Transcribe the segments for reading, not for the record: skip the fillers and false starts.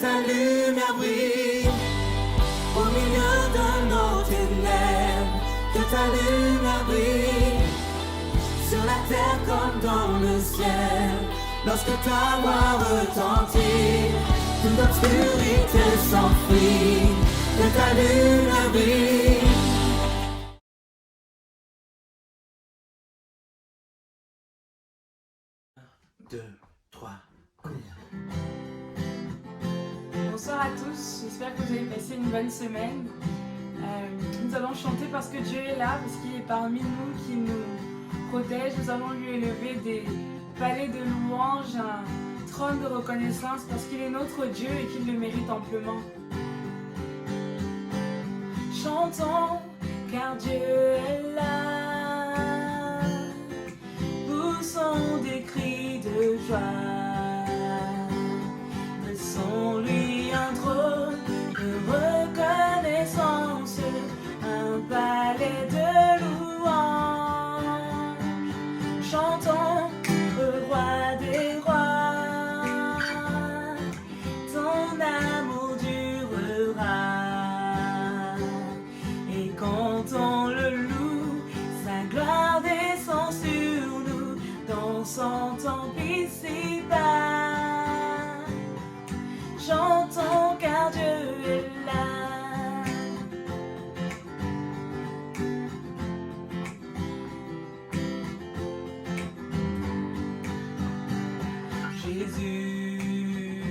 ta lumière brille au milieu de nos ténèbres, que ta lumière brille sur la terre comme dans le ciel. Lorsque ta voix retentit, toute l'obscurité s'enfuit, que ta lumière brille. Deux, trois, Bonsoir à tous, j'espère que vous avez passé une bonne semaine. Nous allons chanter parce que Dieu est là, parce qu'il est parmi nous, qui nous protège. Nous allons lui élever des palais de louanges, un trône de reconnaissance, parce qu'il est notre Dieu et qu'il le mérite amplement. Chantons, car Dieu est là, poussons des cris de joie. Laissons-lui un trône de reconnaissance, un palais de louange. Chantons le roi des rois, ton amour durera. Et quand on le loue, sa gloire descend sur nous dans son temple ici-bas. Chantons car Dieu est là. Jésus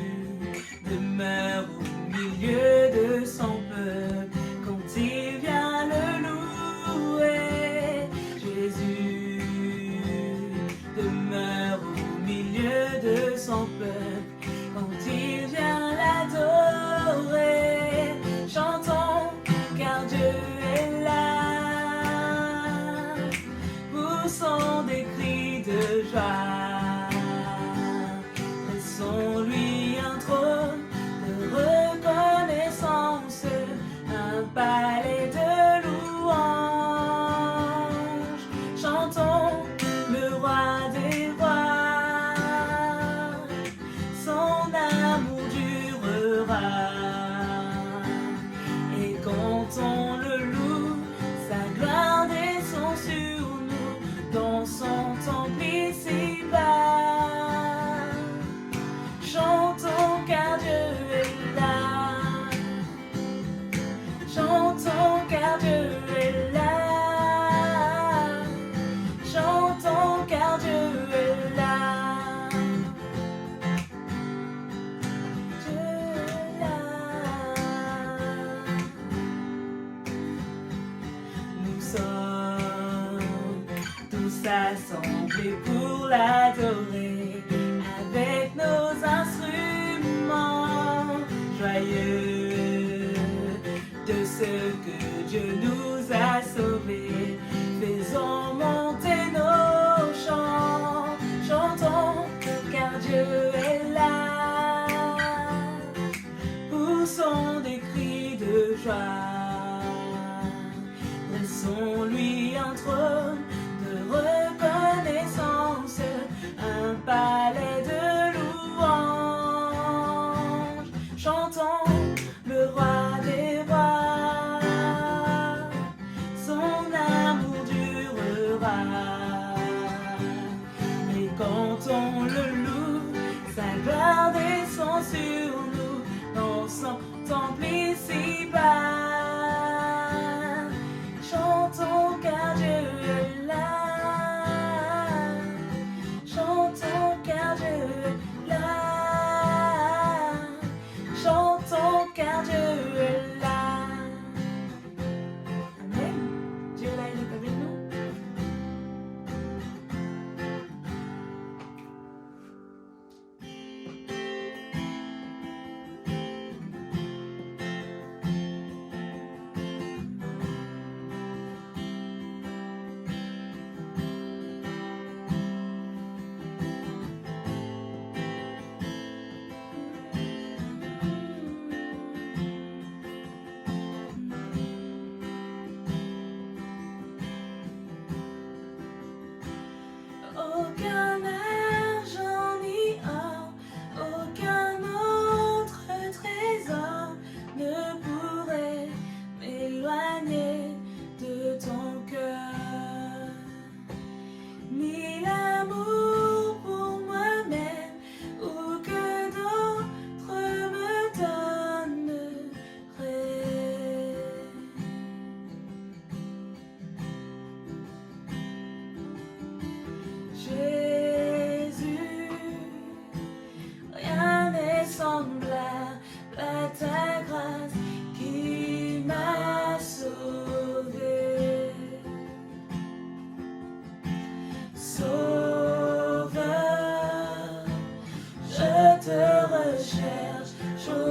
demeure au milieu de son peuple quand il vient le louer. Jésus demeure au milieu de son peuple quand il vient l'adorer. Chantons car Dieu est là, poussons des cris de joie. Laissons-lui un trône de reconnaissance, un palais de louange. Chantons le roi des rois, son amour durera. Et quand on le loue, sa gloire descend sur nous dans son temple ici-bas. Chantons car Dieu est là. Chantons car Dieu est là. Chantons car Dieu est là. Dieu est là. Nous sommes tous assemblés pour l'adorer avec nos instruments joyeux de ce que Dieu nous a sauvés. Faisons monter nos chants, chantons car Dieu est là, poussons des cris de joie. Laissons-lui un trône de reconnaissance, un palais de louange. Chantons le roi des rois, son amour durera. Et quand on le loue, sa gloire descend sur nous dans son temple ici-bas. Chantons car Dieu est là. Chantons car Dieu est là. Chantons car Dieu est là. Amen. Dieu est là, il est avec nous.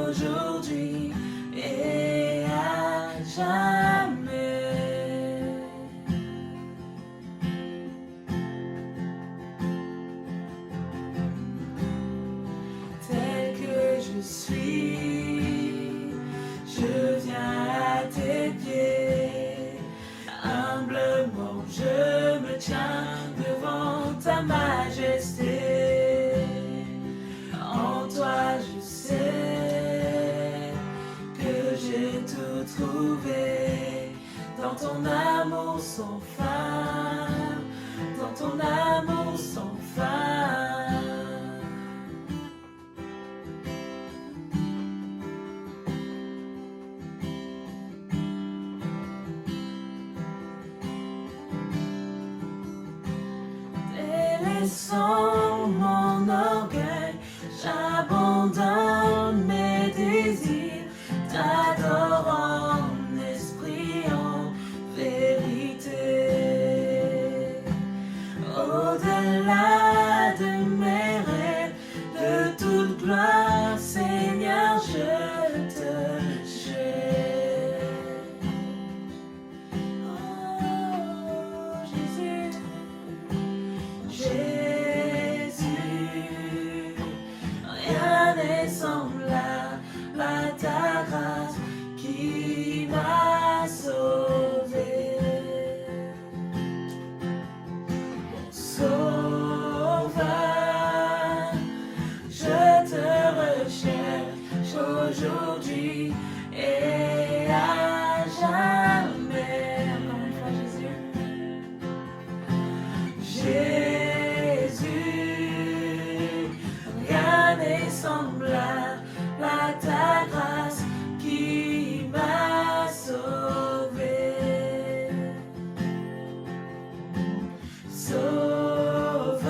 aujourd'hui et à jamais. Tel que je suis, je viens à tes pieds. Humblement je me tiens devant ta majesté. En toi je sais que j'ai tout trouvé. Dans ton amour sans fin, dans ton amour sans fin. Délaissant mon orgueil, j'abandonne mes désirs, t'adore en esprit, en vérité. Au-delà de mes rêves, de toute gloire, Seigneur, je te jette. Oh, Jésus. Jésus, rien n'est semblable à ta grâce qui m'a sauvé. Mon sauveur, je te recherche aujourd'hui et à jamais. Encore une fois, Jésus. Rien n'est semblable à ta grâce qui m'a sauvé. Sauveur,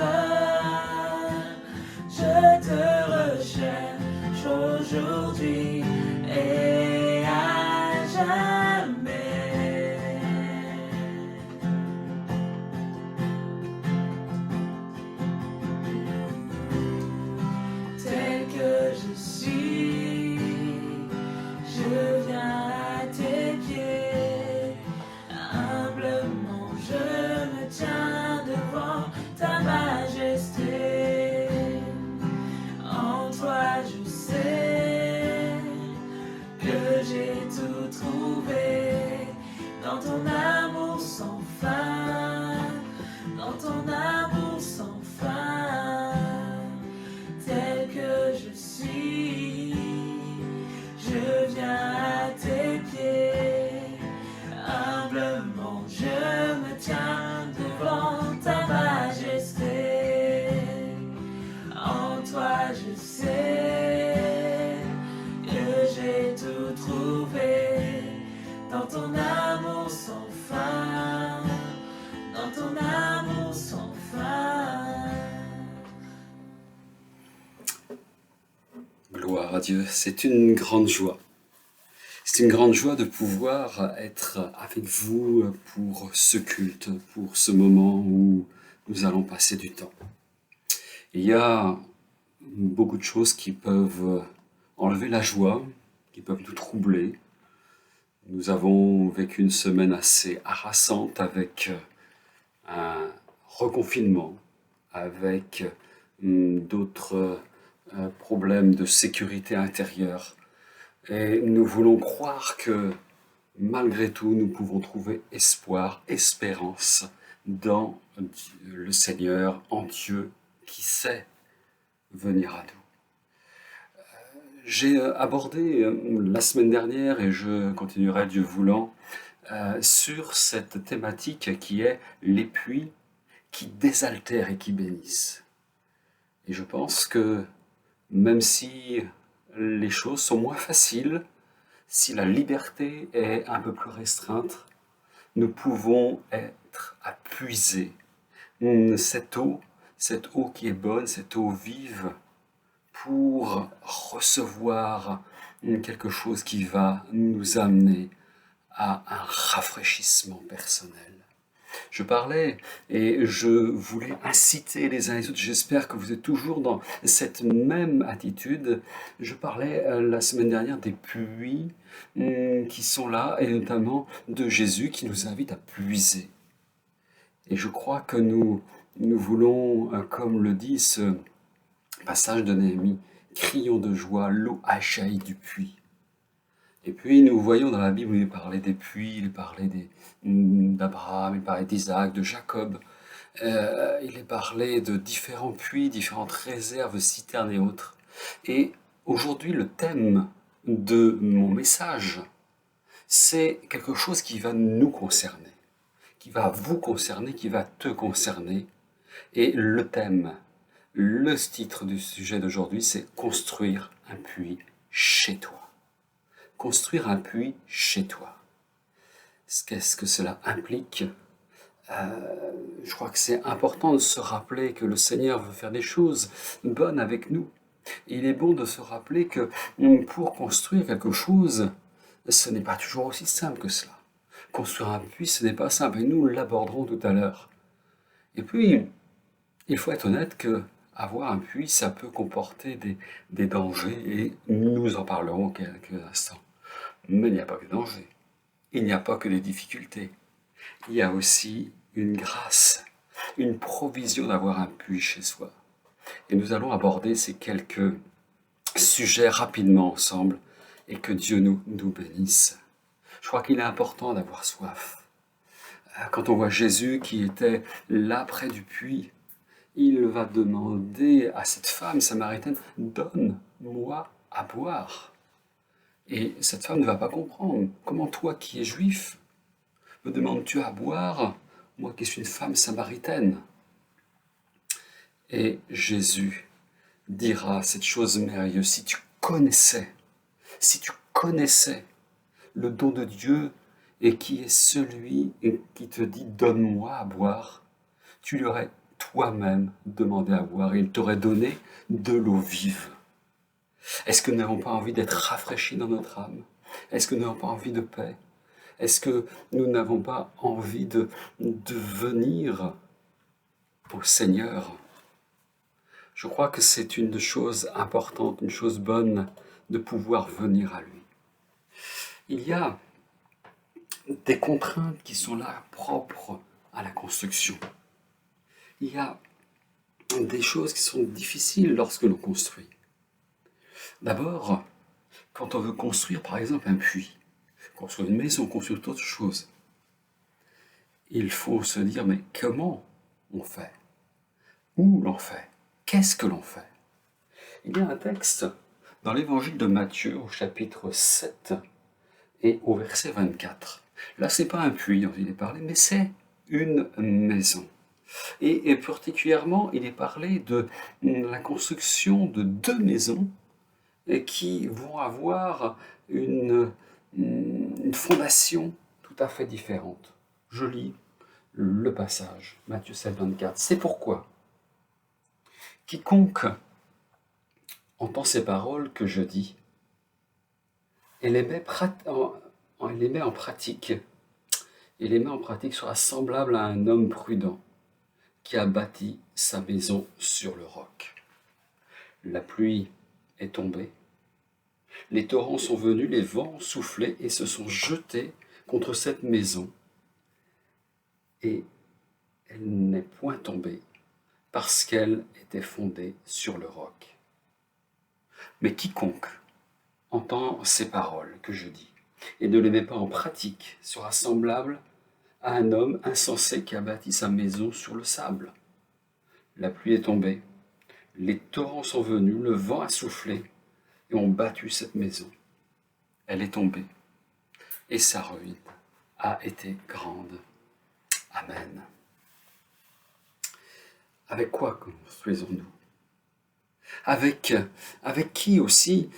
je te recherche aujourd'hui et à jamais. Tel que je suis, je viens à tes pieds. Humblement je me tiens devant ta majesté. En toi je sais que j'ai tout trouvé. Dans ton amour sans fin, dans ton amour sans fin. Tel que je suis, je viens à tes pieds. Humblement je me tiens devant ta majesté. En toi je sais que j'ai tout trouvé. Dans ton amour sans fin, dans ton amour sans fin. Gloire à Dieu, c'est une grande joie. C'est une grande joie de pouvoir être avec vous pour ce culte, pour ce moment où nous allons passer du temps. Il y a beaucoup de choses qui peuvent enlever la joie, qui peuvent nous troubler. Nous avons vécu une semaine assez harassante avec un reconfinement, avec d'autres problèmes de sécurité intérieure. Et nous voulons croire que malgré tout, nous pouvons trouver espoir, espérance dans le Seigneur, en Dieu qui sait venir à nous. J'ai abordé la semaine dernière, et je continuerai Dieu voulant, sur cette thématique qui est les puits qui désaltèrent et qui bénissent. Et je pense que même si les choses sont moins faciles, si la liberté est un peu plus restreinte, nous pouvons être à puiser cette eau qui est bonne, cette eau vive, pour recevoir quelque chose qui va nous amener à un rafraîchissement personnel. Je parlais et je voulais inciter les uns et les autres. J'espère que vous êtes toujours dans cette même attitude. Je parlais la semaine dernière des puits qui sont là et notamment de Jésus qui nous invite à puiser. Et je crois que nous voulons, comme le dit ce passage de Néhémie, crions de joie, l'eau a jailli du puits. Et puis nous voyons dans la Bible, il parlait des puits, il parlait d'Abraham, il parlait d'Isaac, de Jacob. Il est parlé de différents puits, différentes réserves, citernes et autres. Et aujourd'hui, le thème de mon message, c'est quelque chose qui va nous concerner, qui va vous concerner, qui va te concerner. Et le thème, le titre du sujet d'aujourd'hui, c'est « Construire un puits chez toi ». Construire un puits chez toi. Qu'est-ce que cela implique ? Je crois que c'est important de se rappeler que le Seigneur veut faire des choses bonnes avec nous. Il est bon de se rappeler que pour construire quelque chose, ce n'est pas toujours aussi simple que cela. Construire un puits, ce n'est pas simple, et nous l'aborderons tout à l'heure. Et puis, il faut être honnête que avoir un puits, ça peut comporter des dangers, et nous en parlerons quelques instants. Mais il n'y a pas que des dangers, il n'y a pas que des difficultés, il y a aussi une grâce, une provision d'avoir un puits chez soi. Et nous allons aborder ces quelques sujets rapidement ensemble, et que Dieu nous bénisse. Je crois qu'il est important d'avoir soif. Quand on voit Jésus qui était là près du puits, il va demander à cette femme samaritaine, « Donne-moi à boire ». Et cette femme ne va pas comprendre. Comment toi qui es juif, me demandes-tu à boire, moi qui suis une femme samaritaine? Et Jésus dira cette chose merveilleuse, si tu connaissais le don de Dieu et qui est celui qui te dit donne-moi à boire, tu lui aurais toi-même demandé à boire et il t'aurait donné de l'eau vive. Est-ce que nous n'avons pas envie d'être rafraîchis dans notre âme? Est-ce que nous n'avons pas envie de paix? Est-ce que nous n'avons pas envie de venir au Seigneur? Je crois que c'est une chose importante, une chose bonne de pouvoir venir à lui. Il y a des contraintes qui sont là propres à la construction. Il y a des choses qui sont difficiles lorsque l'on construit. D'abord, quand on veut construire par exemple un puits, construire une maison, construire autre chose, il faut se dire mais comment on fait? Où l'on fait? Qu'est-ce que l'on fait? Il y a un texte dans l'évangile de Matthieu au chapitre 7 et au verset 24. Là, ce n'est pas un puits dont il est parlé, mais c'est une maison. Et particulièrement, il est parlé de la construction de deux maisons qui vont avoir une fondation tout à fait différente. Je lis le passage, Matthieu 7, 24. C'est pourquoi quiconque entend ces paroles que je dis et les met en pratique, sera semblable à un homme prudent qui a bâti sa maison sur le roc. La pluie est tombée, les torrents sont venus, les vents ont soufflé et se sont jetés contre cette maison, et elle n'est point tombée parce qu'elle était fondée sur le roc. Mais quiconque entend ces paroles que je dis et ne les met pas en pratique sera semblable à un homme insensé qui a bâti sa maison sur le sable. La pluie est tombée, les torrents sont venus, le vent a soufflé et ont battu cette maison. Elle est tombée et sa ruine a été grande. Amen. Avec quoi construisons-nous? Avec qui aussi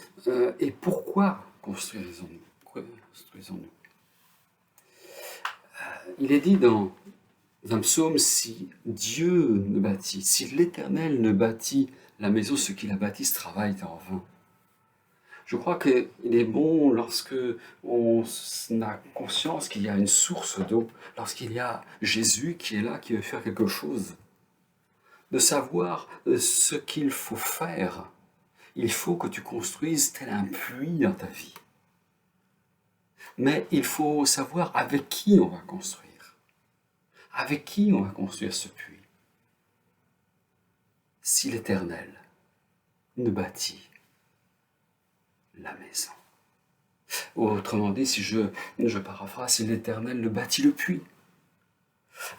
et pourquoi construisons-nous? Il est dit dans un psaume, si Dieu ne bâtit, si l'Éternel ne bâtit la maison, ce qu'il a bâti, ce travail est en vain. Je crois qu'il est bon lorsque on a conscience qu'il y a une source d'eau, lorsqu'il y a Jésus qui est là, qui veut faire quelque chose, de savoir ce qu'il faut faire. Il faut que tu construises tel un puits dans ta vie. Mais il faut savoir avec qui on va construire. Avec qui on va construire ce puits. Si l'Éternel ne bâtit la maison. Autrement dit, si je paraphrase, si l'Éternel ne bâtit le puits.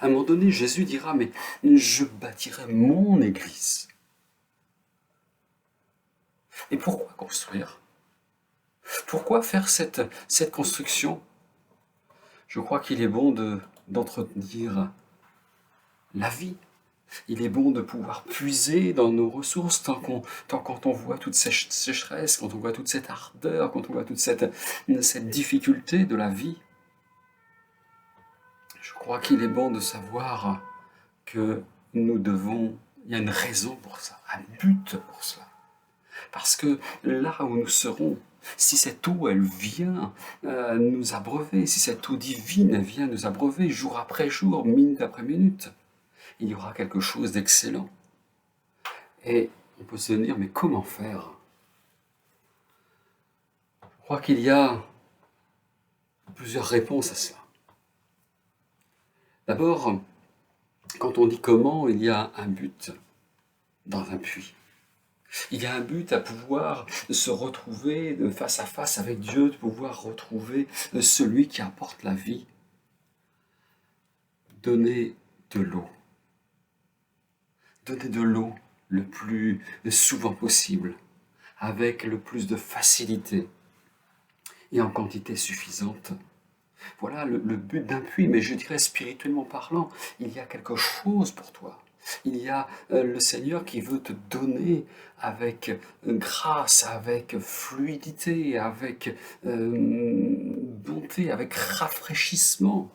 À un moment donné, Jésus dira, mais je bâtirai mon Église. Et pourquoi construire? Pourquoi faire cette construction? Je crois qu'il est bon d'entretenir la vie. Il est bon de pouvoir puiser dans nos ressources quand on voit toute cette sécheresse, quand on voit toute cette ardeur, quand on voit toute cette difficulté de la vie. Je crois qu'il est bon de savoir que il y a une raison pour ça, un but pour cela. Parce que là où nous serons, si cette eau, elle vient nous abreuver, si cette eau divine, elle vient nous abreuver jour après jour, minute après minute, il y aura quelque chose d'excellent. Et on peut se dire, mais comment faire? Je crois qu'il y a plusieurs réponses à cela. D'abord, quand on dit comment, il y a un but dans un puits. Il y a un but à pouvoir se retrouver face à face avec Dieu, de pouvoir retrouver celui qui apporte la vie. Donner de l'eau. Donner de l'eau le plus souvent possible, avec le plus de facilité et en quantité suffisante. Voilà le but d'un puits, mais je dirais spirituellement parlant, il y a quelque chose pour toi. Il y a le Seigneur qui veut te donner avec grâce, avec fluidité, avec bonté, avec rafraîchissement.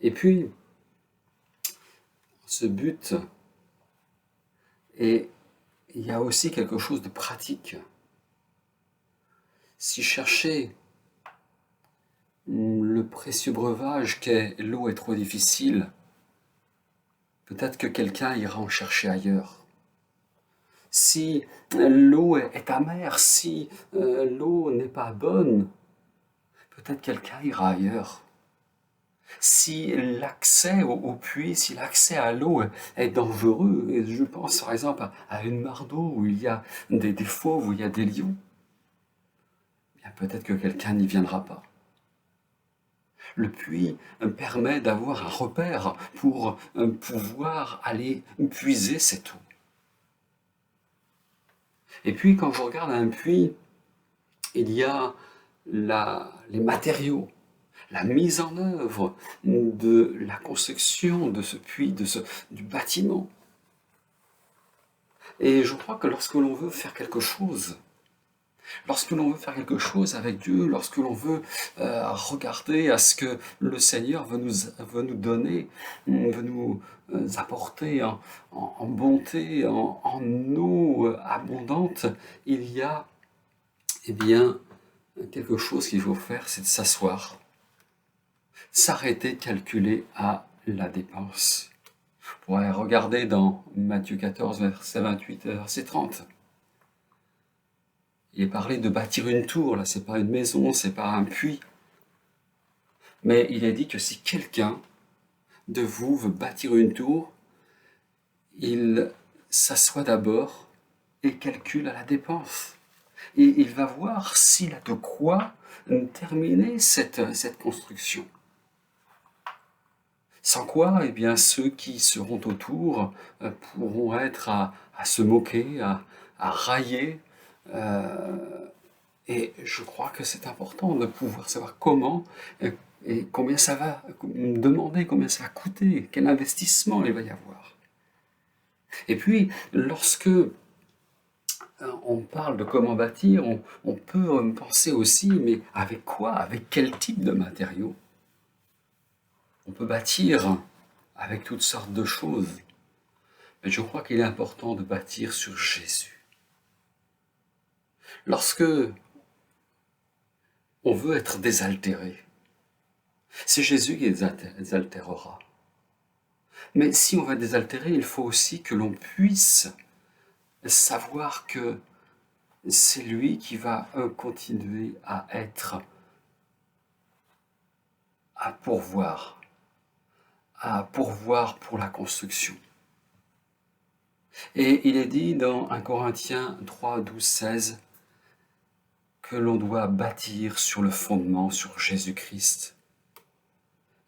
Et puis, ce but, et il y a aussi quelque chose de pratique. Si chercher le précieux breuvage qu'est l'eau est trop difficile, peut-être que quelqu'un ira en chercher ailleurs. Si l'eau est amère, si l'eau n'est pas bonne, peut-être quelqu'un ira ailleurs. Si l'accès au puits, si l'accès à l'eau est dangereux, et je pense par exemple à une mare d'eau où il y a des fauves, où il y a des lions, bien peut-être que quelqu'un n'y viendra pas. Le puits permet d'avoir un repère pour pouvoir aller puiser cette eau. Et puis quand je regarde un puits, il y a les matériaux, la mise en œuvre de la construction de ce puits, du bâtiment. Et je crois que lorsque l'on veut faire quelque chose, avec Dieu, lorsque l'on veut regarder à ce que le Seigneur veut nous donner, veut nous apporter en bonté, en eau abondante, il y a quelque chose qu'il faut faire, c'est de s'asseoir, s'arrêter de calculer à la dépense. On pourrait regarder dans Matthieu 14, verset 28 et verset 30. Il est parlé de bâtir une tour, là c'est pas une maison, c'est pas un puits. Mais il est dit que si quelqu'un de vous veut bâtir une tour, il s'assoit d'abord et calcule à la dépense. Et il va voir s'il a de quoi terminer cette construction. Sans quoi, eh bien, ceux qui seront autour pourront être à se moquer, à railler. Et je crois que c'est important de pouvoir savoir comment et combien ça va demander, combien ça va coûter, quel investissement il va y avoir. Et puis, lorsque on parle de comment bâtir, on peut penser aussi, mais avec quoi, avec quel type de matériaux? On peut bâtir avec toutes sortes de choses, mais je crois qu'il est important de bâtir sur Jésus. Lorsque on veut être désaltéré, c'est Jésus qui désaltérera. Mais si on va désaltérer, il faut aussi que l'on puisse savoir que c'est lui qui va continuer à être, à pourvoir pour la construction. Et il est dit dans 1 Corinthiens 3, 12, 16 que l'on doit bâtir sur le fondement, sur Jésus-Christ.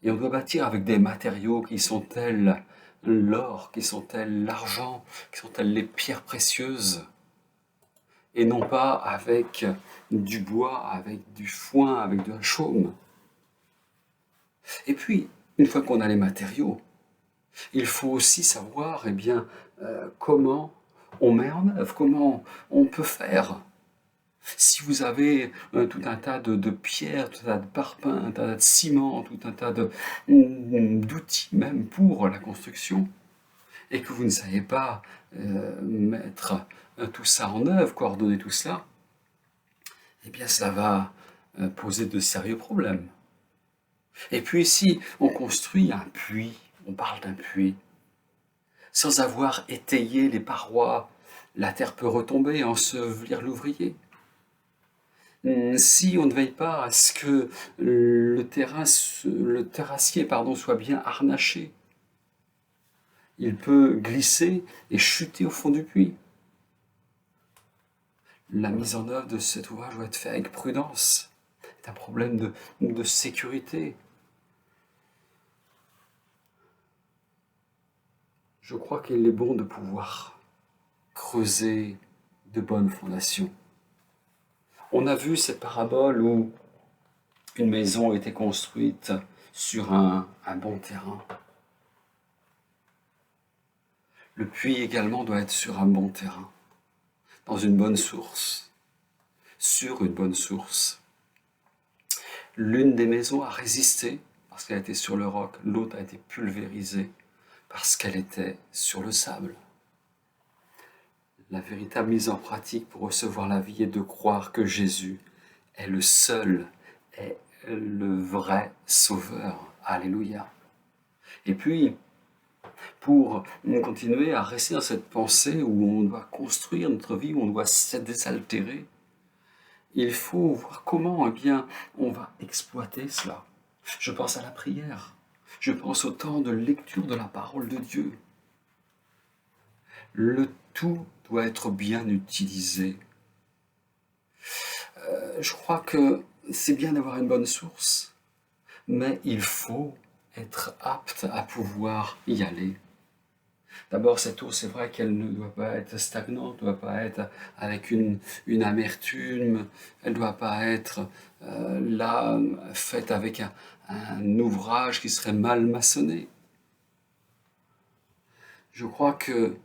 Et on doit bâtir avec des matériaux qui sont tels l'or, qui sont tels l'argent, qui sont tels les pierres précieuses, et non pas avec du bois, avec du foin, avec de la chaume. Et puis, une fois qu'on a les matériaux, il faut aussi savoir comment on met en œuvre, comment on peut faire. Si vous avez tout un tas de pierres, tout un tas de parpaings, un tas de ciment, tout un tas d'outils même pour la construction, et que vous ne savez pas mettre tout ça en œuvre, coordonner tout cela, eh bien cela va poser de sérieux problèmes. Et puis si on construit un puits, on parle d'un puits, sans avoir étayé les parois, la terre peut retomber et ensevelir l'ouvrier. Si on ne veille pas à ce que le terrassier soit bien harnaché, il peut glisser et chuter au fond du puits. La mise en œuvre de cet ouvrage doit être faite avec prudence. C'est un problème de sécurité. Je crois qu'il est bon de pouvoir creuser de bonnes fondations. On a vu cette parabole où une maison a été construite sur un bon terrain. Le puits également doit être sur un bon terrain, dans une bonne source, sur une bonne source. L'une des maisons a résisté parce qu'elle était sur le roc, l'autre a été pulvérisée parce qu'elle était sur le sable. La véritable mise en pratique pour recevoir la vie est de croire que Jésus est le seul, est le vrai Sauveur. Alléluia. Et puis, pour continuer à rester dans cette pensée où on doit construire notre vie, où on doit se désaltérer, il faut voir comment on va exploiter cela. Je pense à la prière, je pense au temps de lecture de la parole de Dieu. Le tout doit être bien utilisé. Je crois que c'est bien d'avoir une bonne source, mais il faut être apte à pouvoir y aller. D'abord, cette eau, c'est vrai qu'elle ne doit pas être stagnante, ne doit pas être avec une amertume, elle ne doit pas être faite avec un ouvrage qui serait mal maçonné. Je crois que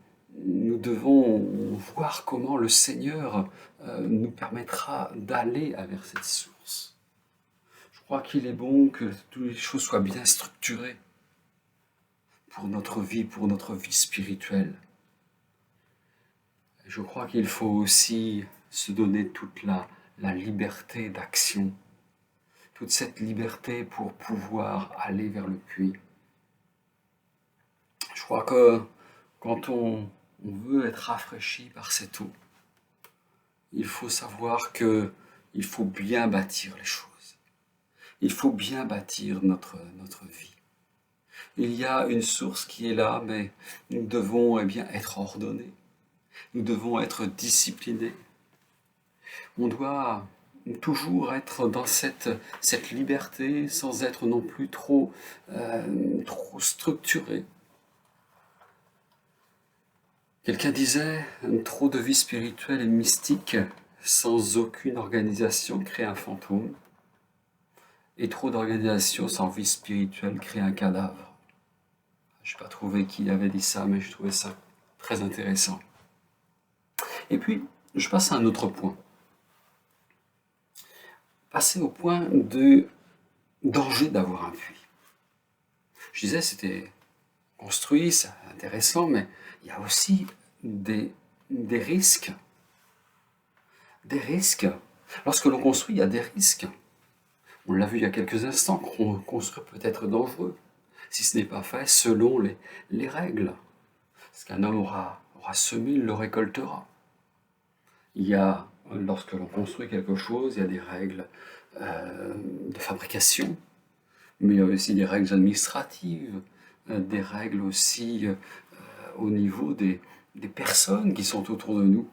nous devons voir comment le Seigneur nous permettra d'aller vers cette source. Je crois qu'il est bon que toutes les choses soient bien structurées pour notre vie spirituelle. Je crois qu'il faut aussi se donner toute la liberté d'action, toute cette liberté pour pouvoir aller vers le puits. Je crois que quand on veut être rafraîchi par cette eau, il faut savoir qu'il faut bien bâtir les choses. Il faut bien bâtir notre vie. Il y a une source qui est là, mais nous devons être ordonnés. Nous devons être disciplinés. On doit toujours être dans cette liberté sans être non plus trop structuré. Quelqu'un disait, trop de vie spirituelle et mystique sans aucune organisation crée un fantôme, et trop d'organisation sans vie spirituelle crée un cadavre. Je n'ai pas trouvé qui avait dit ça, mais je trouvais ça très intéressant. Et puis, je passe à un autre point. Passer au point de danger d'avoir un puits. Je disais, c'était construit, c'est intéressant, mais il y a aussi des risques des risques. Lorsque l'on construit, il y a des risques. On l'a vu il y a quelques instants, construire peut être dangereux, si ce n'est pas fait selon les règles. Ce qu'un homme aura semé, il le récoltera. Il y a, lorsque l'on construit quelque chose, il y a des règles de fabrication, mais il y a aussi des règles administratives, des règles aussi au niveau des personnes qui sont autour de nous.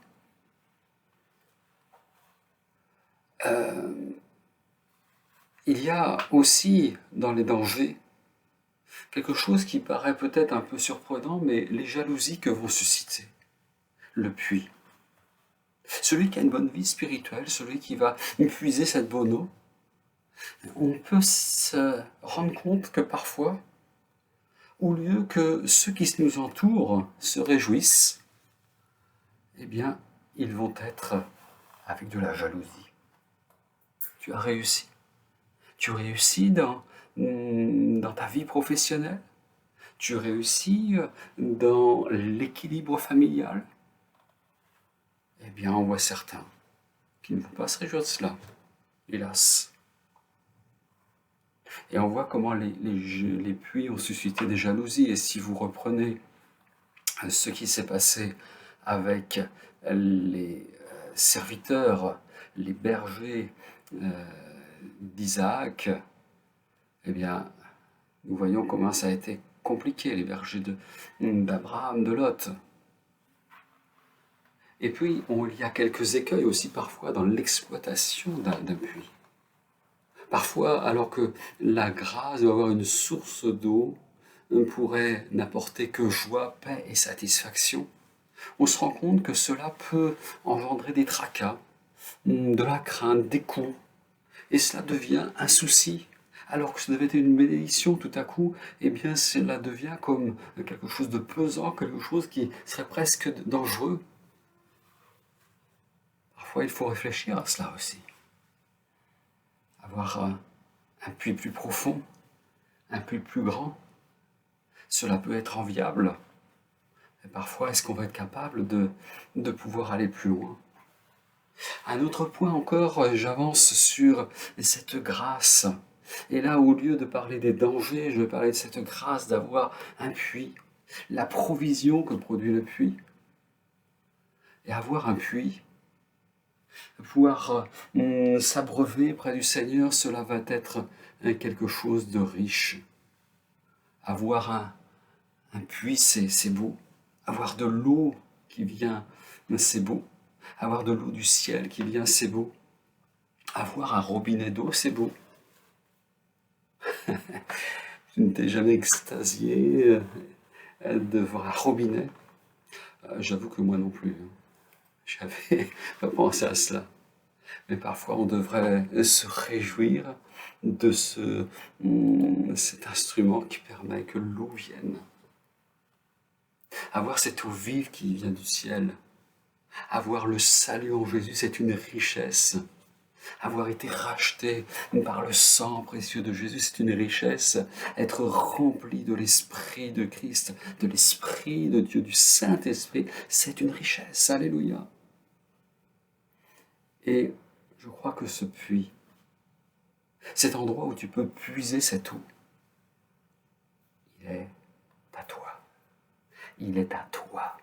Il y a aussi dans les dangers quelque chose qui paraît peut-être un peu surprenant, mais les jalousies que vont susciter le puits. Celui qui a une bonne vie spirituelle, celui qui va puiser cette bonne eau, on peut se rendre compte que parfois, au lieu que ceux qui nous entourent se réjouissent, eh bien, ils vont être avec de la jalousie. Tu as réussi. Tu réussis dans ta vie professionnelle. Tu réussis dans l'équilibre familial. Eh bien, on voit certains qui ne vont pas se réjouir de cela, hélas. Et on voit comment les puits ont suscité des jalousies. Et si vous reprenez ce qui s'est passé avec les serviteurs, les bergers d'Isaac, eh bien, nous voyons comment ça a été compliqué, les bergers d'Abraham, de Lot. Et puis, il y a quelques écueils aussi parfois dans l'exploitation d'un puits. Parfois, alors que la grâce doit avoir une source d'eau, pourrait n'apporter que joie, paix et satisfaction, on se rend compte que cela peut engendrer des tracas, de la crainte, des coups, et cela devient un souci. Alors que ça devait être une bénédiction tout à coup, eh bien cela devient comme quelque chose de pesant, quelque chose qui serait presque dangereux. Parfois il faut réfléchir à cela aussi. Avoir un puits plus profond, un puits plus grand, cela peut être enviable. Et parfois, est-ce qu'on va être capable de pouvoir aller plus loin? Un autre point encore, j'avance sur cette grâce. Et là, au lieu de parler des dangers, je vais parler de cette grâce d'avoir un puits, la provision que produit le puits. Et avoir un puits, pouvoir s'abreuver près du Seigneur, cela va être quelque chose de riche. Avoir un puits, c'est beau. Avoir de l'eau qui vient, c'est beau. Avoir de l'eau du ciel qui vient, c'est beau. Avoir un robinet d'eau, c'est beau. Je ne t'ai jamais extasié de voir un robinet. J'avoue que moi non plus. J'avais pas pensé à cela. Mais parfois, on devrait se réjouir de cet instrument qui permet que l'eau vienne. Avoir cette eau vive qui vient du ciel. Avoir le salut en Jésus, c'est une richesse. Avoir été racheté par le sang précieux de Jésus, c'est une richesse. Être rempli de l'Esprit de Christ, de l'Esprit de Dieu, du Saint-Esprit, c'est une richesse. Alléluia. Et je crois que ce puits, cet endroit où tu peux puiser cette eau, il est à toi. Il est à toi.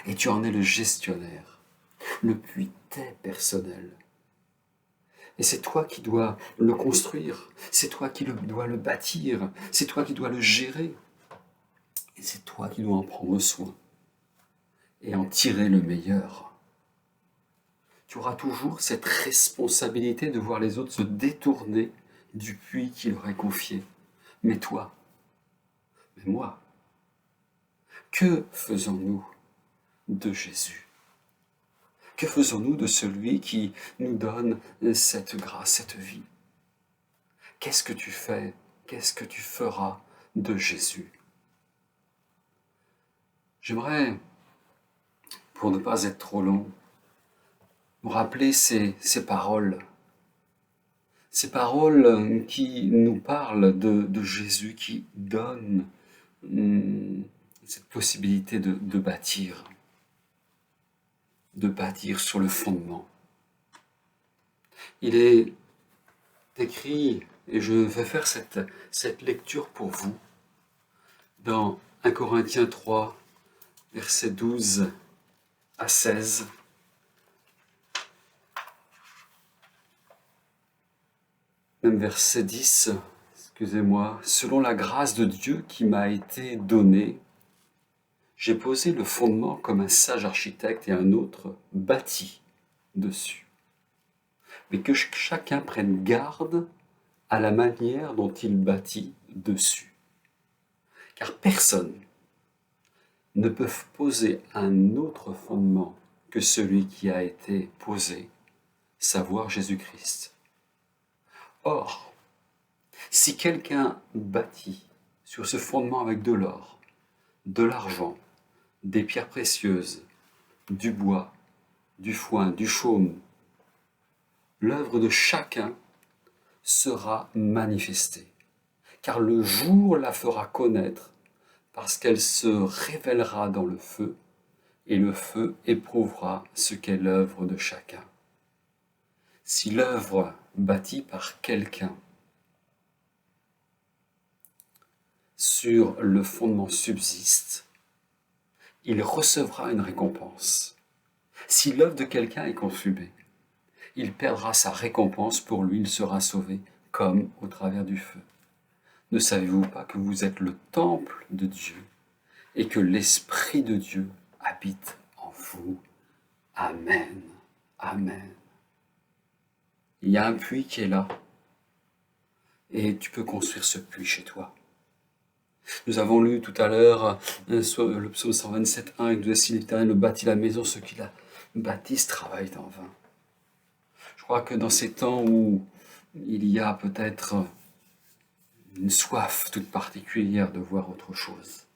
Et tu en es le gestionnaire. Le puits t'est personnel. Et c'est toi qui dois le construire. C'est toi qui dois le bâtir. C'est toi qui dois le gérer. Et c'est toi qui dois en prendre soin. Et en tirer le meilleur. Tu auras toujours cette responsabilité de voir les autres se détourner du puits qui leur est confié. Mais toi, mais moi, que faisons-nous de Jésus? Que faisons-nous de celui qui nous donne cette grâce, cette vie? Qu'est-ce que tu fais? Qu'est-ce que tu feras de Jésus? J'aimerais, pour ne pas être trop long, me rappeler ces paroles. Ces paroles qui nous parlent de Jésus, qui donne cette possibilité de bâtir sur le fondement. Il est écrit, et je vais faire cette lecture pour vous, dans 1 Corinthiens 3, versets 12 à 16. Même verset 10, excusez-moi. Selon la grâce de Dieu qui m'a été donnée, j'ai posé le fondement comme un sage architecte et un autre bâti dessus. Mais que chacun prenne garde à la manière dont il bâtit dessus. Car personne ne peut poser un autre fondement que celui qui a été posé, savoir Jésus-Christ. Or, si quelqu'un bâtit sur ce fondement avec de l'or, de l'argent, des pierres précieuses, du bois, du foin, du chaume, l'œuvre de chacun sera manifestée, car le jour la fera connaître, parce qu'elle se révélera dans le feu, et le feu éprouvera ce qu'est l'œuvre de chacun. Si l'œuvre bâtie par quelqu'un sur le fondement subsiste, il recevra une récompense. Si l'œuvre de quelqu'un est consumée, il perdra sa récompense, pour lui il sera sauvé, comme au travers du feu. Ne savez-vous pas que vous êtes le temple de Dieu et que l'Esprit de Dieu habite en vous? Amen. Amen. Il y a un puits qui est là et tu peux construire ce puits chez toi. Nous avons lu tout à l'heure le psaume 127, 1 et 2, si l'Éternel bâtit la maison, ceux qui la bâtissent travaillent en vain. Je crois que dans ces temps où il y a peut-être une soif toute particulière de voir autre chose,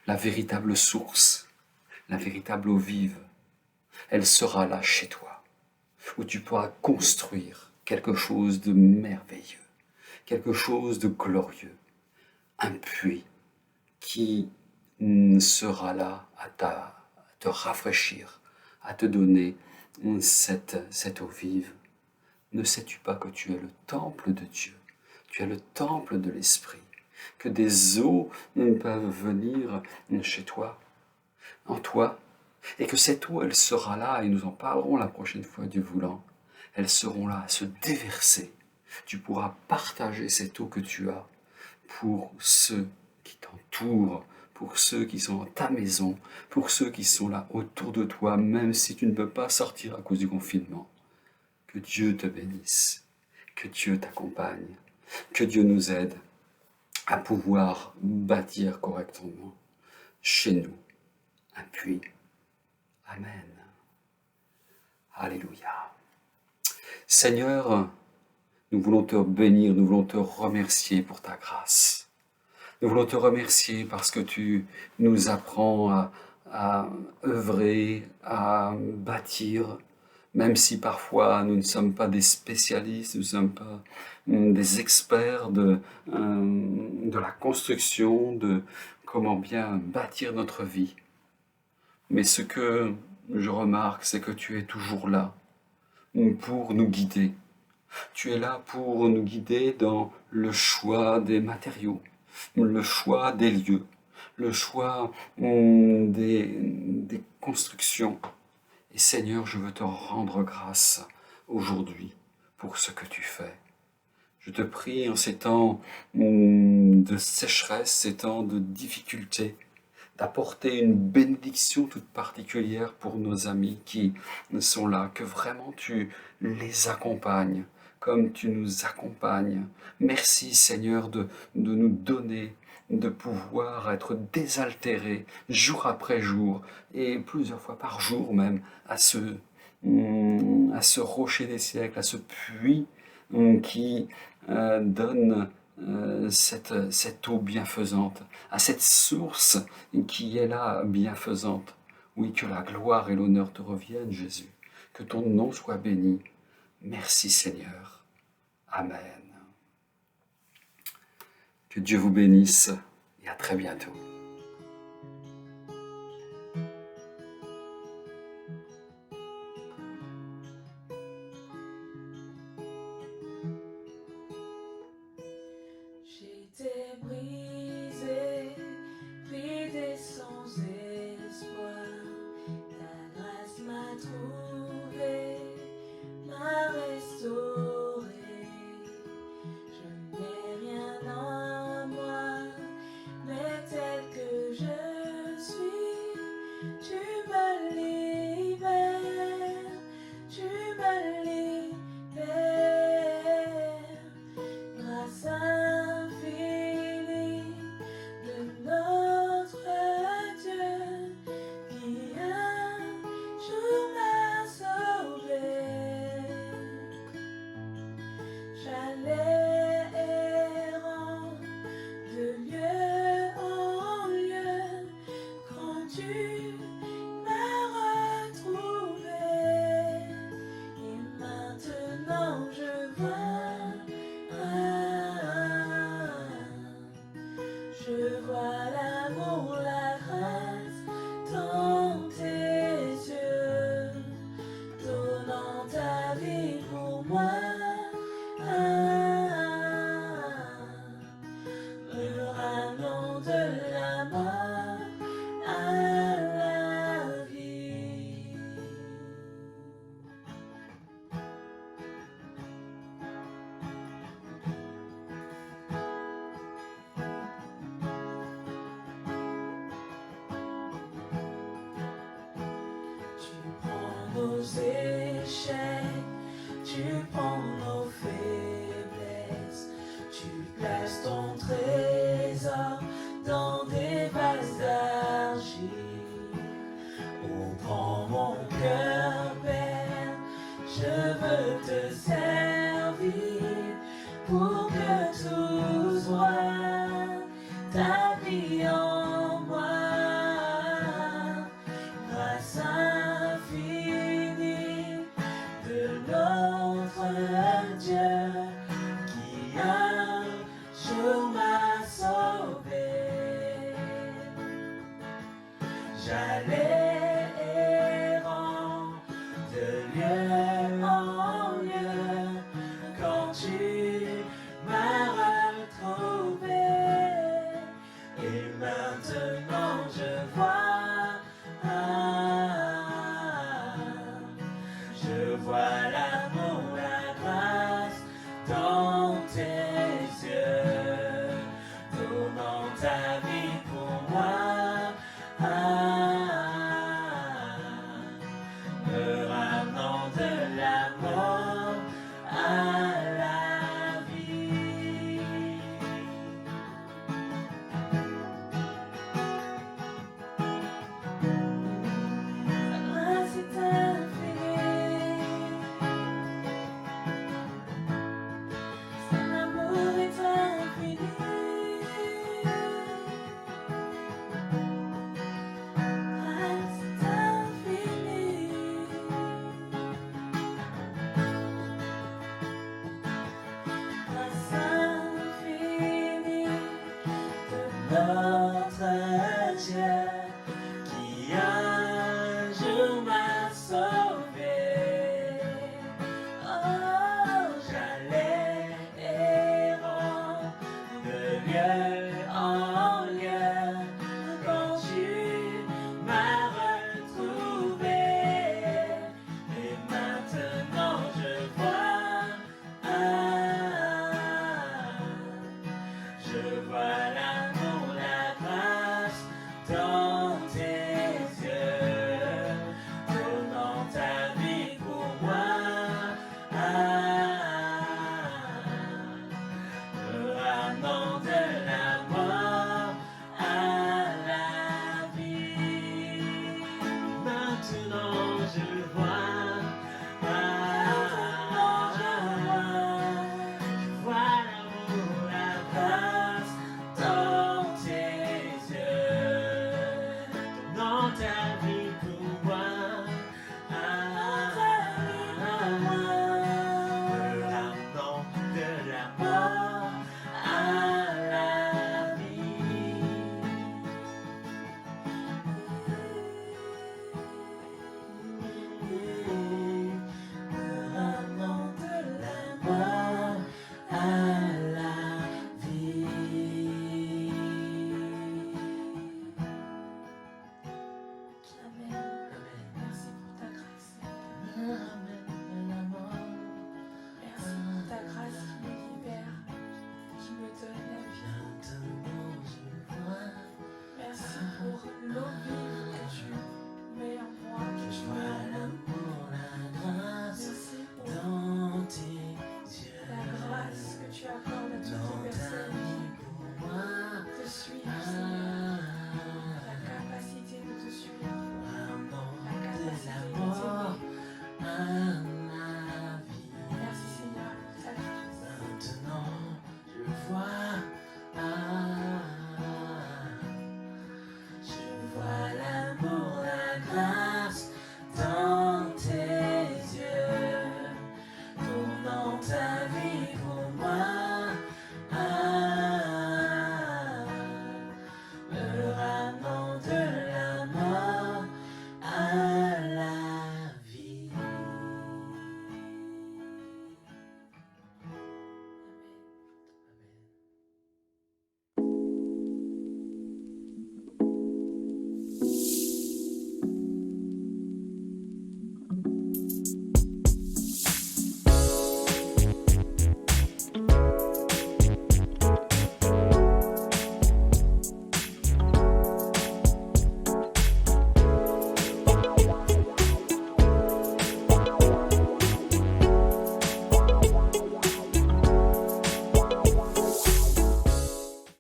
la véritable source, la véritable eau vive, elle sera là chez toi, où tu pourras construire quelque chose de merveilleux, quelque chose de glorieux, un puits qui sera là à te rafraîchir, à te donner cette eau vive. Ne sais-tu pas que tu es le temple de Dieu? Tu es le temple de l'Esprit, que des eaux peuvent venir chez toi, en toi, et que cette eau, elle sera là, et nous en parlerons la prochaine fois, Dieu voulant, elles seront là à se déverser. Tu pourras partager cette eau que tu as pour ceux qui t'entourent, pour ceux qui sont dans ta maison, pour ceux qui sont là autour de toi, même si tu ne peux pas sortir à cause du confinement. Que Dieu te bénisse, que Dieu t'accompagne, que Dieu nous aide à pouvoir bâtir correctement chez nous un puits. Amen. Alléluia. Seigneur, nous voulons te bénir, nous voulons te remercier pour ta grâce. Nous voulons te remercier parce que tu nous apprends à œuvrer, à bâtir, même si parfois nous ne sommes pas des spécialistes, nous ne sommes pas des experts de la construction, de comment bien bâtir notre vie. Mais ce que je remarque, c'est que tu es toujours là pour nous guider. Tu es là pour nous guider dans le choix des matériaux, le choix des lieux, le choix des constructions. Et Seigneur, je veux te rendre grâce aujourd'hui pour ce que tu fais. Je te prie en ces temps de sécheresse, ces temps de difficulté, d'apporter une bénédiction toute particulière pour nos amis qui sont là, que vraiment tu les accompagnes comme tu nous accompagnes. Merci Seigneur de nous donner, de pouvoir être désaltérés jour après jour et plusieurs fois par jour même à ce rocher des siècles, à ce puits qui donne cette eau bienfaisante, à cette source qui est là bienfaisante. Oui, que la gloire et l'honneur te reviennent, Jésus. Que ton nom soit béni. Merci Seigneur. Amen. Que Dieu vous bénisse et à très bientôt. nos échecs, tu prends nos faiblesses, tu places ton trésor dans des vases d'argile. Oh, prends mon cœur, Père, je veux te servir pour que tout